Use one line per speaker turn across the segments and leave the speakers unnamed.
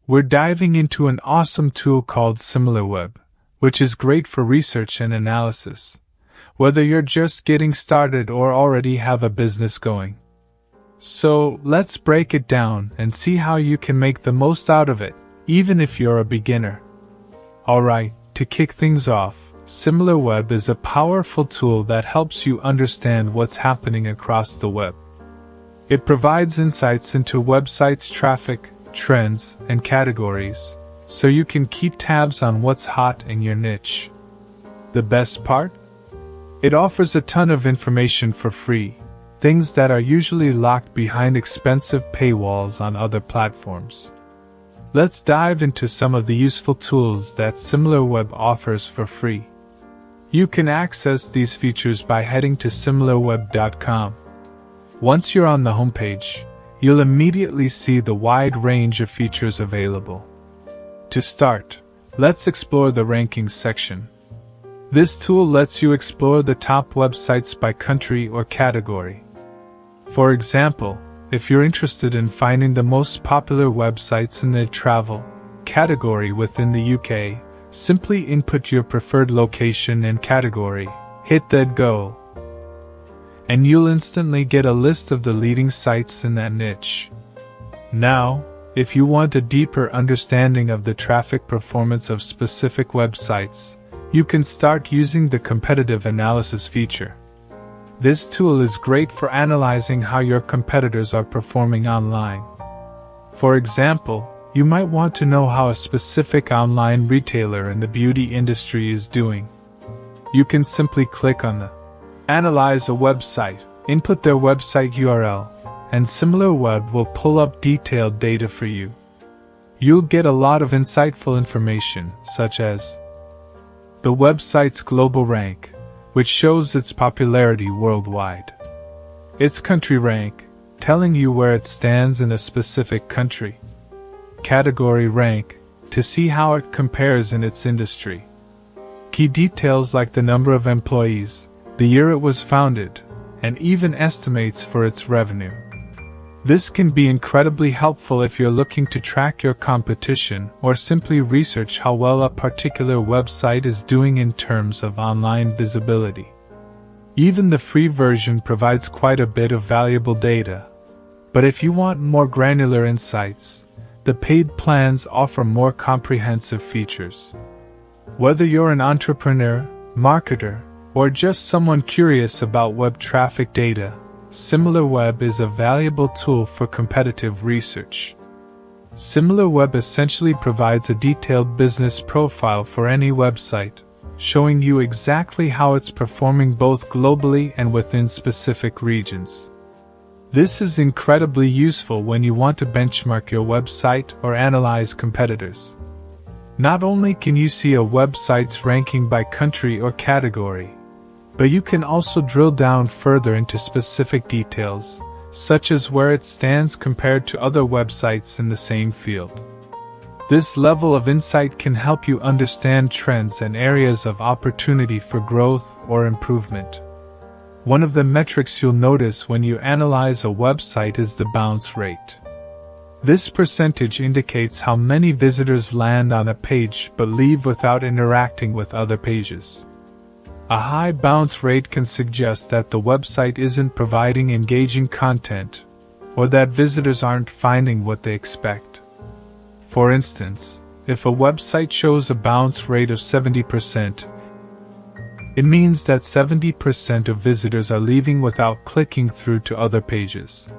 we're diving into an awesome tool called SimilarWeb, which is great for research and analysis, whether you're just getting started or already have a business going. So, let's break it down and see how you can make the most out of it, even if you're a beginner. Alright, to kick things off, SimilarWeb is a powerful tool that helps you understand what's happening across the web. It provides insights into websites' traffic, trends, and categories, so you can keep tabs on what's hot in your niche. The best part? It offers a ton of information for free, things that are usually locked behind expensive paywalls on other platforms. Let's dive into some of the useful tools that SimilarWeb offers for free. You can access these features by heading to SimilarWeb.com. Once you're on the homepage, you'll immediately see the wide range of features available. To start, let's explore the rankings section. This tool lets you explore the top websites by country or category. For example, if you're interested in finding the most popular websites in the travel category within the UK, simply input your preferred location and category, hit that go, and you'll instantly get a list of the leading sites in that niche. Now, if you want a deeper understanding of the traffic performance of specific websites, you can start using the competitive analysis feature. This tool is great for analyzing how your competitors are performing online. For example, you might want to know how a specific online retailer in the beauty industry is doing. You can simply click on the Analyze a website, input their website URL, and SimilarWeb will pull up detailed data for you. You'll get a lot of insightful information, such as the website's global rank, which shows its popularity worldwide. Its country rank, telling you where it stands in a specific country. Category rank, to see how it compares in its industry. Key details like the number of employees, the year it was founded, and even estimates for its revenue. This can be incredibly helpful if you're looking to track your competition or simply research how well a particular website is doing in terms of online visibility. Even the free version provides quite a bit of valuable data. But if you want more granular insights, the paid plans offer more comprehensive features. Whether you're an entrepreneur, marketer, or just someone curious about web traffic data, SimilarWeb is a valuable tool for competitive research. SimilarWeb essentially provides a detailed business profile for any website, showing you exactly how it's performing both globally and within specific regions. This is incredibly useful when you want to benchmark your website or analyze competitors. Not only can you see a website's ranking by country or category, but you can also drill down further into specific details, such as where it stands compared to other websites in the same field. This level of insight can help you understand trends and areas of opportunity for growth or improvement. One of the metrics you'll notice when you analyze a website is the bounce rate. This percentage indicates how many visitors land on a page but leave without interacting with other pages. A high bounce rate can suggest that the website isn't providing engaging content, or that visitors aren't finding what they expect. For instance, if a website shows a bounce rate of 70%, it means that 70% of visitors are leaving without clicking through to other pages,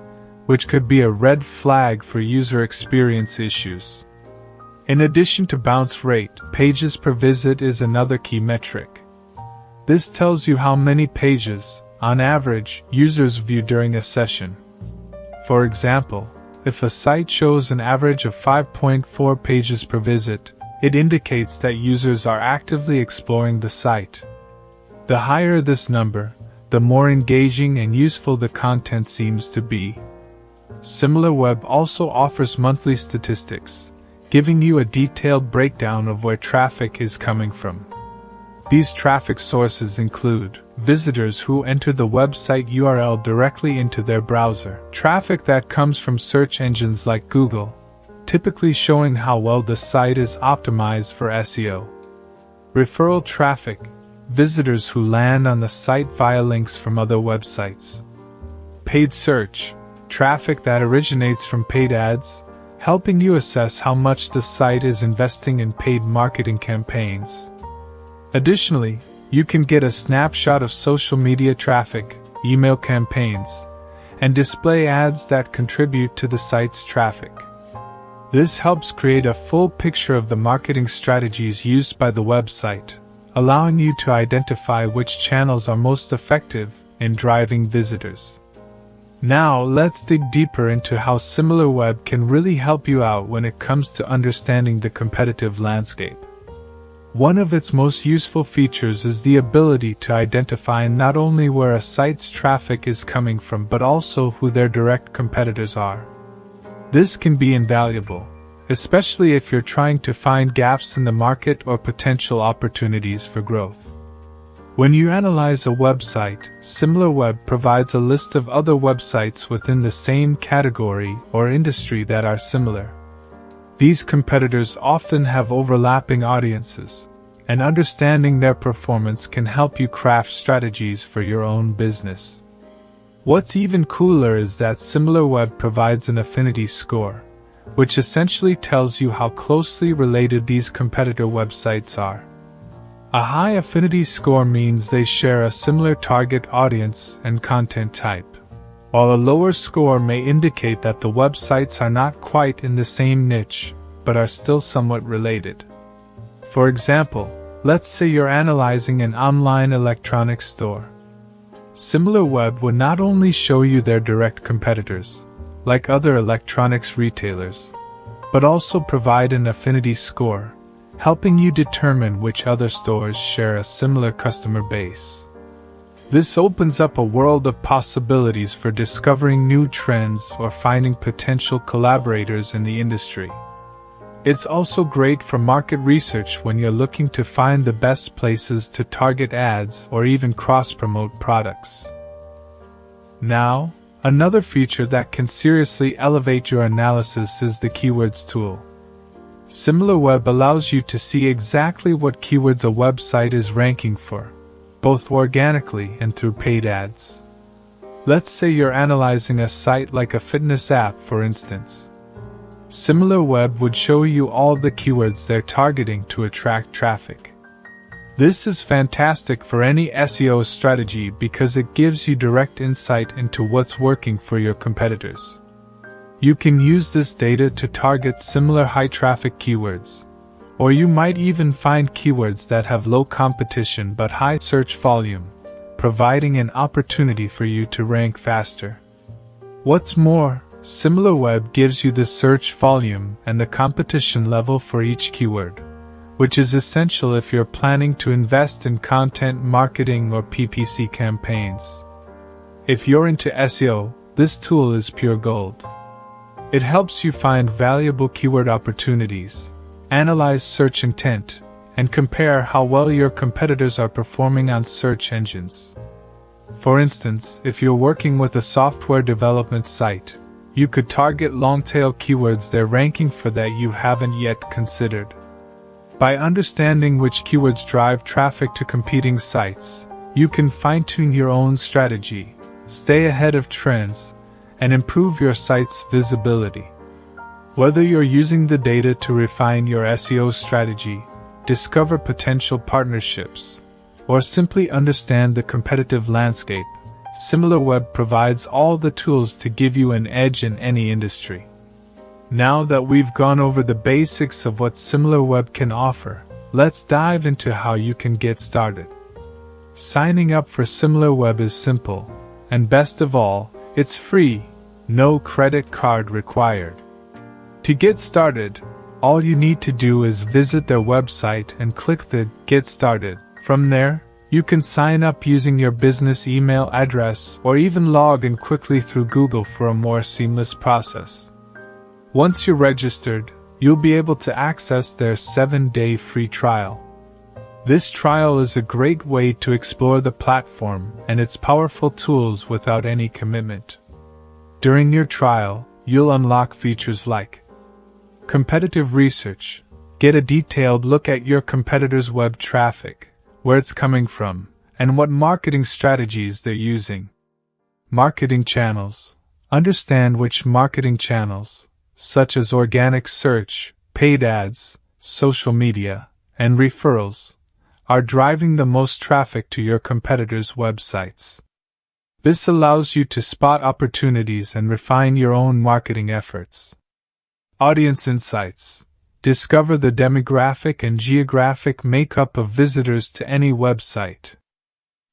which could be a red flag for user experience issues. In addition to bounce rate, pages per visit is another key metric. This tells you how many pages, on average, users view during a session. For example, if a site shows an average of 5.4 pages per visit, it indicates that users are actively exploring the site. The higher this number, the more engaging and useful the content seems to be. SimilarWeb also offers monthly statistics, giving you a detailed breakdown of where traffic is coming from. These traffic sources include visitors who enter the website URL directly into their browser, traffic that comes from search engines like Google, typically showing how well the site is optimized for SEO. Referral traffic, visitors who land on the site via links from other websites. Paid search, traffic that originates from paid ads, helping you assess how much the site is investing in paid marketing campaigns. Additionally, you can get a snapshot of social media traffic, email campaigns, and display ads that contribute to the site's traffic. This helps create a full picture of the marketing strategies used by the website, allowing you to identify which channels are most effective in driving visitors. Now, let's dig deeper into how SimilarWeb can really help you out when it comes to understanding the competitive landscape. One of its most useful features is the ability to identify not only where a site's traffic is coming from but also who their direct competitors are. This can be invaluable, especially if you're trying to find gaps in the market or potential opportunities for growth. When you analyze a website, SimilarWeb provides a list of other websites within the same category or industry that are similar. These competitors often have overlapping audiences, and understanding their performance can help you craft strategies for your own business. What's even cooler is that SimilarWeb provides an affinity score, which essentially tells you how closely related these competitor websites are. A high affinity score means they share a similar target audience and content type, while a lower score may indicate that the websites are not quite in the same niche, but are still somewhat related. For example, let's say you're analyzing an online electronics store. SimilarWeb would not only show you their direct competitors, like other electronics retailers, but also provide an affinity score, helping you determine which other stores share a similar customer base. This opens up a world of possibilities for discovering new trends or finding potential collaborators in the industry. It's also great for market research when you're looking to find the best places to target ads or even cross-promote products. Now, another feature that can seriously elevate your analysis is the Keywords tool. SimilarWeb allows you to see exactly what keywords a website is ranking for, both organically and through paid ads. Let's say you're analyzing a site like a fitness app, for instance. SimilarWeb would show you all the keywords they're targeting to attract traffic. This is fantastic for any SEO strategy because it gives you direct insight into what's working for your competitors. You can use this data to target similar high-traffic keywords, or you might even find keywords that have low competition but high search volume, providing an opportunity for you to rank faster. What's more, SimilarWeb gives you the search volume and the competition level for each keyword, which is essential if you're planning to invest in content marketing or PPC campaigns. If you're into SEO, this tool is pure gold. It helps you find valuable keyword opportunities, analyze search intent, and compare how well your competitors are performing on search engines. For instance, if you're working with a software development site, you could target long-tail keywords they're ranking for that you haven't yet considered. By understanding which keywords drive traffic to competing sites, you can fine-tune your own strategy, stay ahead of trends, and improve your site's visibility. Whether you're using the data to refine your SEO strategy, discover potential partnerships, or simply understand the competitive landscape, SimilarWeb provides all the tools to give you an edge in any industry. Now that we've gone over the basics of what SimilarWeb can offer, let's dive into how you can get started. Signing up for SimilarWeb is simple, and best of all, it's free, no credit card required. To get started, all you need to do is visit their website and click the Get Started. From there, you can sign up using your business email address or even log in quickly through Google for a more seamless process. Once you're registered, you'll be able to access their 7-day free trial. This trial is a great way to explore the platform and its powerful tools without any commitment. During your trial, you'll unlock features like Competitive research. Get a detailed look at your competitors' web traffic, where it's coming from, and what marketing strategies they're using. Marketing channels. Understand which marketing channels, such as organic search, paid ads, social media, and referrals, are driving the most traffic to your competitors' websites. This allows you to spot opportunities and refine your own marketing efforts. Audience insights. Discover the demographic and geographic makeup of visitors to any website.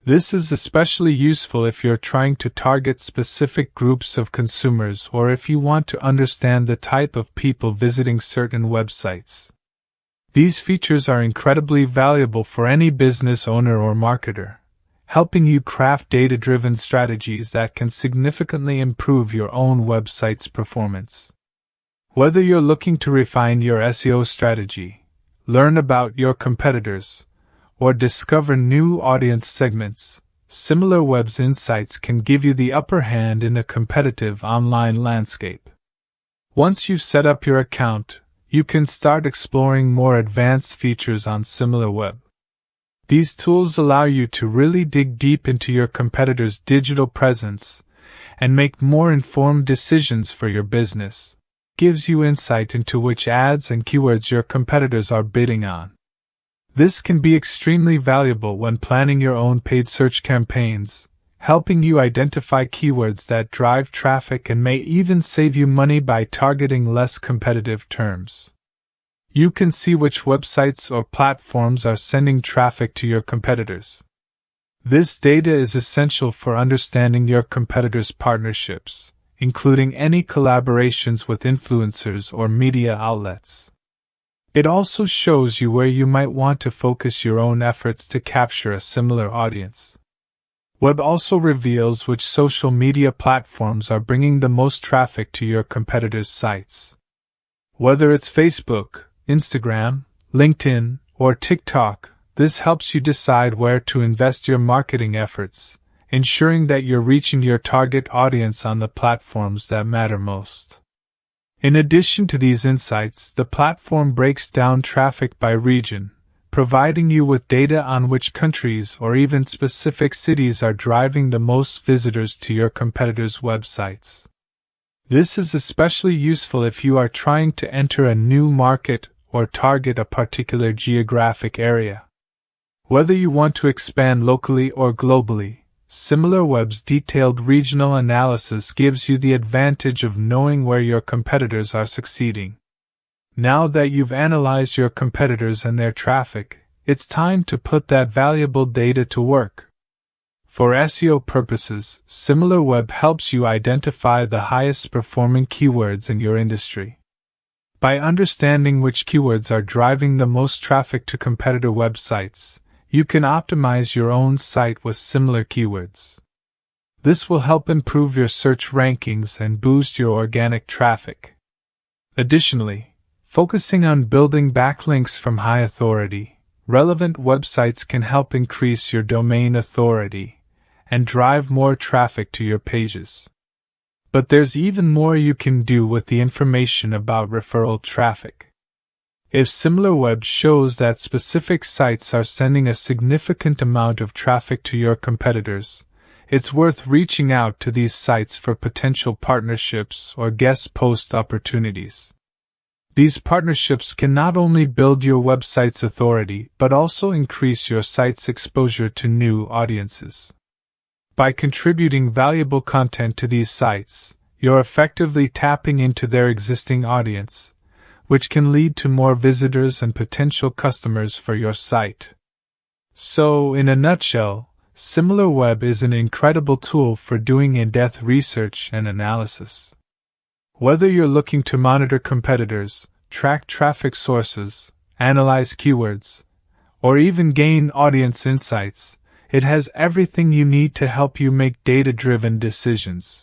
This is especially useful if you're trying to target specific groups of consumers or if you want to understand the type of people visiting certain websites. These features are incredibly valuable for any business owner or marketer, helping you craft data-driven strategies that can significantly improve your own website's performance. Whether you're looking to refine your SEO strategy, learn about your competitors, or discover new audience segments, SimilarWeb's insights can give you the upper hand in a competitive online landscape. Once you've set up your account, you can start exploring more advanced features on SimilarWeb. These tools allow you to really dig deep into your competitors' digital presence and make more informed decisions for your business. Gives you insight into which ads and keywords your competitors are bidding on. This can be extremely valuable when planning your own paid search campaigns, helping you identify keywords that drive traffic and may even save you money by targeting less competitive terms. You can see which websites or platforms are sending traffic to your competitors. This data is essential for understanding your competitors' partnerships, including any collaborations with influencers or media outlets. It also shows you where you might want to focus your own efforts to capture a similar audience. Web also reveals which social media platforms are bringing the most traffic to your competitors' sites. Whether it's Facebook, Instagram, LinkedIn, or TikTok, this helps you decide where to invest your marketing efforts, ensuring that you're reaching your target audience on the platforms that matter most. In addition to these insights, the platform breaks down traffic by region, providing you with data on which countries or even specific cities are driving the most visitors to your competitors' websites. This is especially useful if you are trying to enter a new market or target a particular geographic area. Whether you want to expand locally or globally, SimilarWeb's detailed regional analysis gives you the advantage of knowing where your competitors are succeeding. Now that you've analyzed your competitors and their traffic, it's time to put that valuable data to work. For SEO purposes, SimilarWeb helps you identify the highest performing keywords in your industry. By understanding which keywords are driving the most traffic to competitor websites, you can optimize your own site with similar keywords. This will help improve your search rankings and boost your organic traffic. Additionally, focusing on building backlinks from high authority, relevant websites can help increase your domain authority and drive more traffic to your pages. But there's even more you can do with the information about referral traffic. If SimilarWeb shows that specific sites are sending a significant amount of traffic to your competitors, it's worth reaching out to these sites for potential partnerships or guest post opportunities. These partnerships can not only build your website's authority but also increase your site's exposure to new audiences. By contributing valuable content to these sites, you're effectively tapping into their existing audience, which can lead to more visitors and potential customers for your site. So, in a nutshell, SimilarWeb is an incredible tool for doing in-depth research and analysis. Whether you're looking to monitor competitors, track traffic sources, analyze keywords, or even gain audience insights, it has everything you need to help you make data-driven decisions.